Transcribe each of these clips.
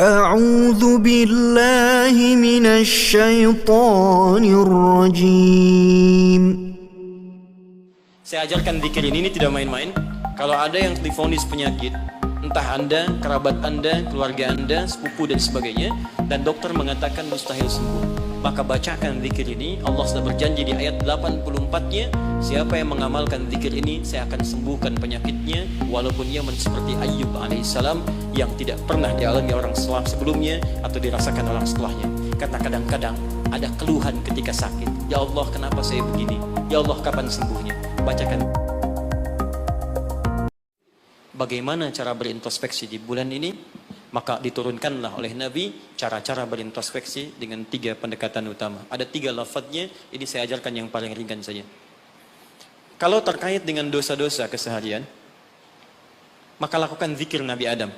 أعوذ بالله من الشيطان الرجيم. Saya ajarkan zikir ini tidak main-main. Kalau ada yang divonis penyakit, entah Anda, kerabat Anda, keluarga Anda, sepupu dan sebagainya, dan dokter mengatakan mustahil sembuh, maka bacakan zikir ini. Allah sudah berjanji di ayat 84-nya, siapa yang mengamalkan zikir ini, saya akan sembuhkan penyakitnya, walaupun ia seperti Ayyub alaihissalam yang tidak pernah dialami orang sebelumnya atau dirasakan orang setelahnya. Karena kadang-kadang ada keluhan ketika sakit. Ya Allah, kenapa saya begini? Ya Allah, kapan sembuhnya? Bacakan. Bagaimana cara berintrospeksi di bulan ini? Maka diturunkanlah oleh Nabi cara-cara berintrospeksi dengan 3 pendekatan utama. Ada 3 lafadznya, ini saya ajarkan yang paling ringan saja. Kalau terkait dengan dosa-dosa keseharian, maka lakukan zikir Nabi Adam.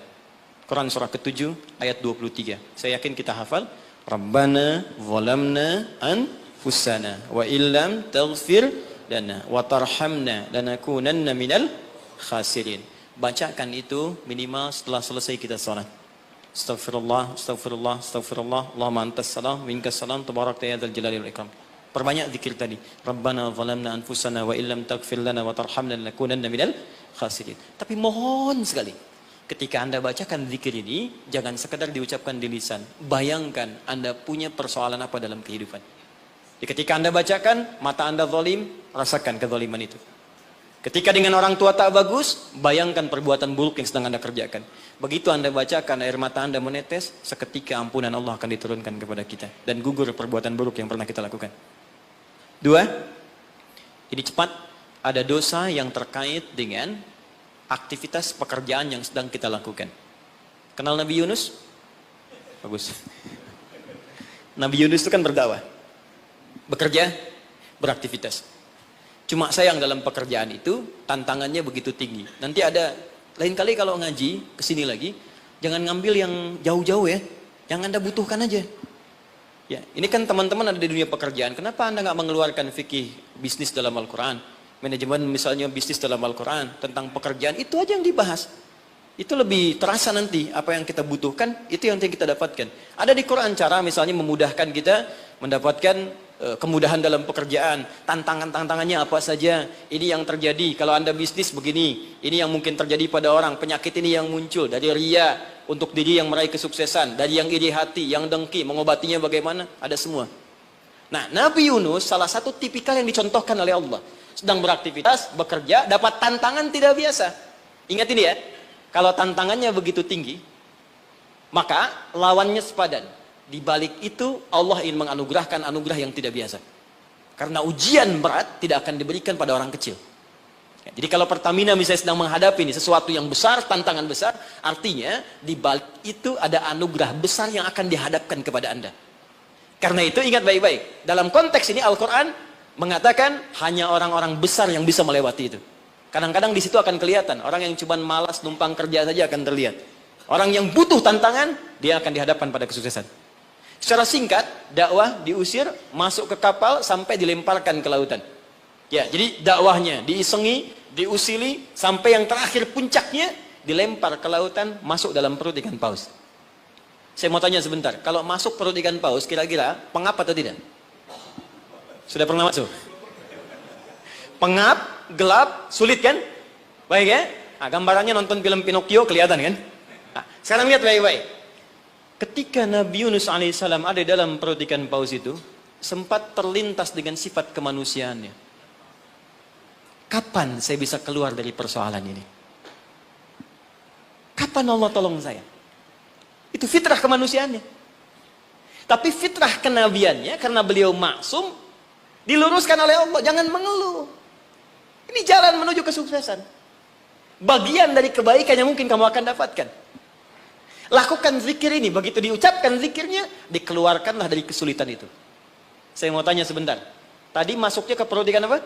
Quran surah ke-7 ayat 23. Saya yakin kita hafal. Rabbana zalamna anfusana wa illam taghfir lana wa tarhamna lanakunanna minal khasirin. Bacakan itu minimal setelah selesai kita salat. Astaghfirullah, astaghfirullah, astaghfirullah. Allahumma antas salam, minkas salam, tabarakta ya dzal jalali wal ikram. Perbanyak zikir tadi. Rabbana zalamna anfusana wa illam taghfir lana wa tarhamna lanakunanna minal khasirin. Tapi mohon sekali, ketika Anda bacakan zikir ini, jangan sekedar diucapkan di lisan. Bayangkan Anda punya persoalan apa dalam kehidupan. Jadi ketika Anda bacakan, mata Anda zalim, rasakan kezaliman itu. Ketika dengan orang tua tak bagus, bayangkan perbuatan buruk yang sedang Anda kerjakan. Begitu Anda bacakan, air mata Anda menetes, seketika ampunan Allah akan diturunkan kepada kita. Dan gugur perbuatan buruk yang pernah kita lakukan. 2, ini cepat, ada dosa yang terkait dengan aktivitas pekerjaan yang sedang kita lakukan. Kenal Nabi Yunus? Bagus. Nabi Yunus itu kan berdakwah, bekerja, beraktivitas. Cuma sayang dalam pekerjaan itu tantangannya begitu tinggi. Nanti ada lain kali kalau ngaji kesini lagi, jangan ngambil yang jauh-jauh ya, yang Anda butuhkan aja. Ya, ini kan teman-teman ada di dunia pekerjaan. Kenapa Anda nggak mengeluarkan fikih bisnis dalam Al-Quran, manajemen misalnya bisnis dalam Al-Quran, tentang pekerjaan itu aja yang dibahas. Itu lebih terasa nanti apa yang kita butuhkan, itu yang kita dapatkan. Ada di Quran cara misalnya memudahkan kita mendapatkan kemudahan dalam pekerjaan, tantangannya apa saja, ini yang terjadi kalau Anda bisnis begini, ini yang mungkin terjadi pada orang, penyakit ini yang muncul dari ria untuk diri yang meraih kesuksesan, dari yang iri hati, yang dengki, mengobatinya bagaimana, ada semua. Nah, Nabi Yunus salah satu tipikal yang dicontohkan oleh Allah, sedang beraktivitas, bekerja, dapat tantangan tidak biasa. Ingat ini ya, kalau tantangannya begitu tinggi, maka lawannya sepadan. Di balik itu Allah ingin menganugerahkan anugerah yang tidak biasa. Karena ujian berat tidak akan diberikan pada orang kecil. Ya, jadi kalau Pertamina misalnya sedang menghadapi ini sesuatu yang besar, tantangan besar, artinya di balik itu ada anugerah besar yang akan dihadapkan kepada Anda. Karena itu ingat baik-baik. Dalam konteks ini Al-Quran mengatakan hanya orang-orang besar yang bisa melewati itu. Kadang-kadang di situ akan kelihatan orang yang cuma malas numpang kerja saja akan terlihat. Orang yang butuh tantangan dia akan dihadapkan pada kesuksesan. Secara singkat, dakwah diusir, masuk ke kapal, sampai dilemparkan ke lautan. Ya, jadi dakwahnya diisengi, diusili, sampai yang terakhir puncaknya, dilempar ke lautan, masuk dalam perut ikan paus. Saya mau tanya sebentar, kalau masuk perut ikan paus, kira-kira pengap atau tidak? Sudah pernah masuk? Pengap, gelap, sulit kan? Baik ya? Nah, gambarannya nonton film Pinocchio, kelihatan kan? Nah, sekarang lihat baik-baik. Ketika Nabi Yunus alaihissalam ada dalam perut ikan paus itu, sempat terlintas dengan sifat kemanusiaannya. Kapan saya bisa keluar dari persoalan ini? Kapan Allah tolong saya? Itu fitrah kemanusiaannya. Tapi fitrah kenabiannya, karena beliau maksum, diluruskan oleh Allah. Jangan mengeluh. Ini jalan menuju kesuksesan. Bagian dari kebaikan yang mungkin kamu akan dapatkan. Lakukan zikir ini, begitu diucapkan zikirnya, dikeluarkanlah dari kesulitan itu. Saya mau tanya sebentar. Tadi masuknya ke perut ikan apa?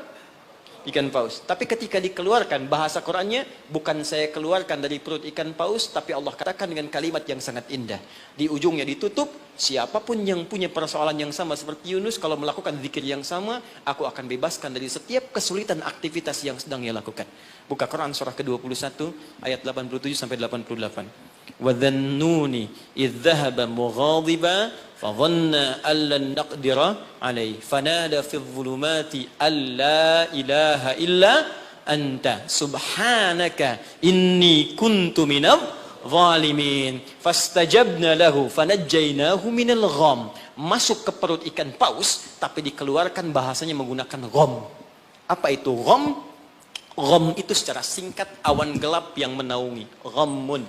Ikan paus. Tapi ketika dikeluarkan, bahasa Qurannya, bukan saya keluarkan dari perut ikan paus, tapi Allah katakan dengan kalimat yang sangat indah. Di ujungnya ditutup, siapapun yang punya persoalan yang sama seperti Yunus, kalau melakukan zikir yang sama, aku akan bebaskan dari setiap kesulitan aktivitas yang sedang ia lakukan. Buka Quran surah ke-21, ayat 87-88. wa dhannuni idh dhahaba mughadiba fa dhanna an lan naqdira alaihi fanada fi dhulumati alla ilaha illa anta subhanaka inni kuntu minadh zalimin fastajabna lahu fanajjaynahu minal gham. Masuk ke perut ikan paus tapi dikeluarkan bahasanya menggunakan gham. Apa itu gham? Gham itu secara singkat awan gelap yang menaungi. Ghammun.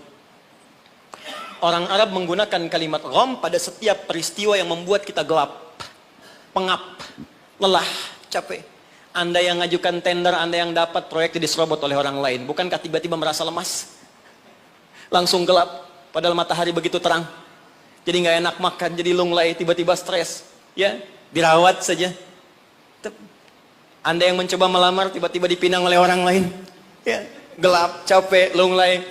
Orang Arab menggunakan kalimat gham pada setiap peristiwa yang membuat kita gelap, pengap, lelah, capek. Anda yang ngajukan tender, Anda yang dapat proyek diserobot oleh orang lain, bukankah tiba-tiba merasa lemas? Langsung gelap, padahal matahari begitu terang. Jadi nggak enak makan, jadi lunglai, tiba-tiba stres. Ya, dirawat saja. Anda yang mencoba melamar, tiba-tiba dipinang oleh orang lain. Ya, gelap, capek, lunglai.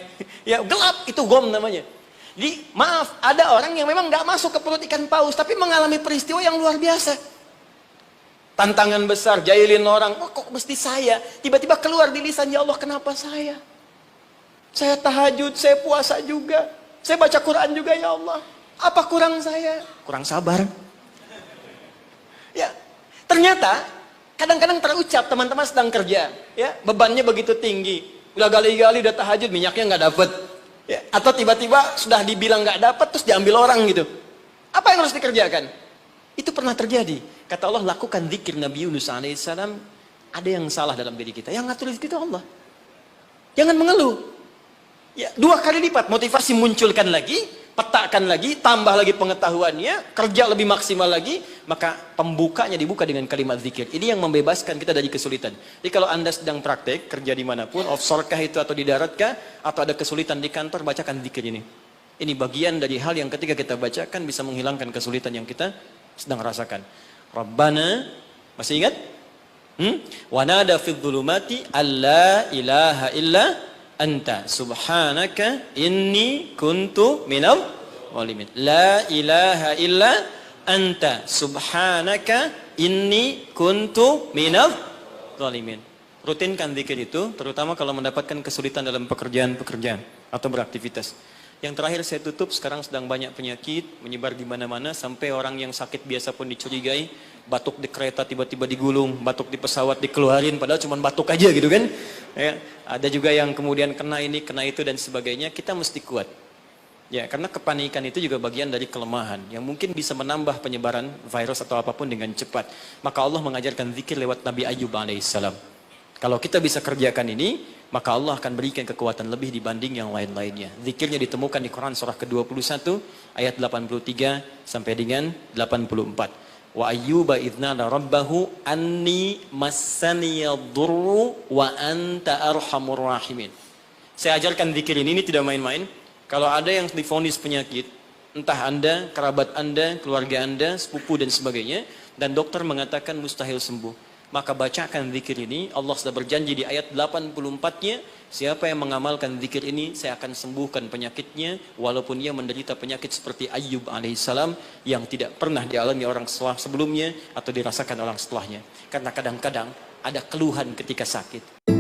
Ya, gelap, itu gom namanya. Jadi, maaf, ada orang yang memang nggak masuk ke perut ikan paus, tapi mengalami peristiwa yang luar biasa. Tantangan besar, jahilin orang, oh, kok mesti saya? Tiba-tiba keluar di lisan, ya Allah, kenapa saya? Saya tahajud, saya puasa juga. Saya baca Quran juga, ya Allah. Apa kurang saya? Kurang sabar. Ya, ternyata kadang-kadang terucap teman-teman sedang kerja, ya bebannya begitu tinggi, udah gali-gali, udah tahajud, minyaknya nggak dapet, ya, atau tiba-tiba sudah dibilang nggak dapet, terus diambil orang gitu. Apa yang harus dikerjakan? Itu pernah terjadi. Kata Allah, lakukan zikir Nabi Yunus alaihissalam. Ada yang salah dalam diri kita, yang ngatur itu Allah. Jangan mengeluh. Ya, 2 kali lipat motivasi munculkan lagi, petakan lagi, tambah lagi pengetahuannya, kerja lebih maksimal lagi, maka pembukanya dibuka dengan kalimat zikir. Ini yang membebaskan kita dari kesulitan. Jadi kalau Anda sedang praktek, kerja dimanapun, offshore kah itu atau di darat kah, atau ada kesulitan di kantor, bacakan zikir ini. Ini bagian dari hal yang ketika kita bacakan bisa menghilangkan kesulitan yang kita sedang rasakan. Rabbana, masih ingat? Wa nada fi dhulumati alla ilaha illa anta subhanaka inni kuntu minal zalimin. La ilaha illa anta subhanaka inni kuntu minal zalimin. Rutinkan zikir itu, terutama kalau mendapatkan kesulitan dalam pekerjaan-pekerjaan atau beraktivitas. Yang terakhir saya tutup, sekarang sedang banyak penyakit menyebar di mana-mana, sampai orang yang sakit biasa pun dicurigai, batuk di kereta tiba-tiba digulung, batuk di pesawat dikeluarin, padahal cuma batuk aja gitu kan. Ya, ada juga yang kemudian kena ini, kena itu dan sebagainya. Kita mesti kuat. Ya, karena kepanikan itu juga bagian dari kelemahan yang mungkin bisa menambah penyebaran virus atau apapun dengan cepat. Maka Allah mengajarkan zikir lewat Nabi Ayyub alaihissalam. Kalau kita bisa kerjakan ini, maka Allah akan berikan kekuatan lebih dibanding yang lain-lainnya. Zikirnya ditemukan di Quran surah ke-21 ayat 83 sampai dengan 84. Wa ayyuba idznada rabbahu anni massaniyadurru wa anta arhamur rahimin. Saya ajarkan zikir ini tidak main-main. Kalau ada yang divonis penyakit, entah Anda, kerabat Anda, keluarga Anda, sepupu dan sebagainya, dan dokter mengatakan mustahil sembuh, maka bacakan zikir ini. Allah sudah berjanji di ayat 84-nya, siapa yang mengamalkan zikir ini, saya akan sembuhkan penyakitnya, walaupun ia menderita penyakit seperti Ayyub alaihissalam yang tidak pernah dialami orang sebelumnya atau dirasakan orang setelahnya. Karena kadang-kadang ada keluhan ketika sakit.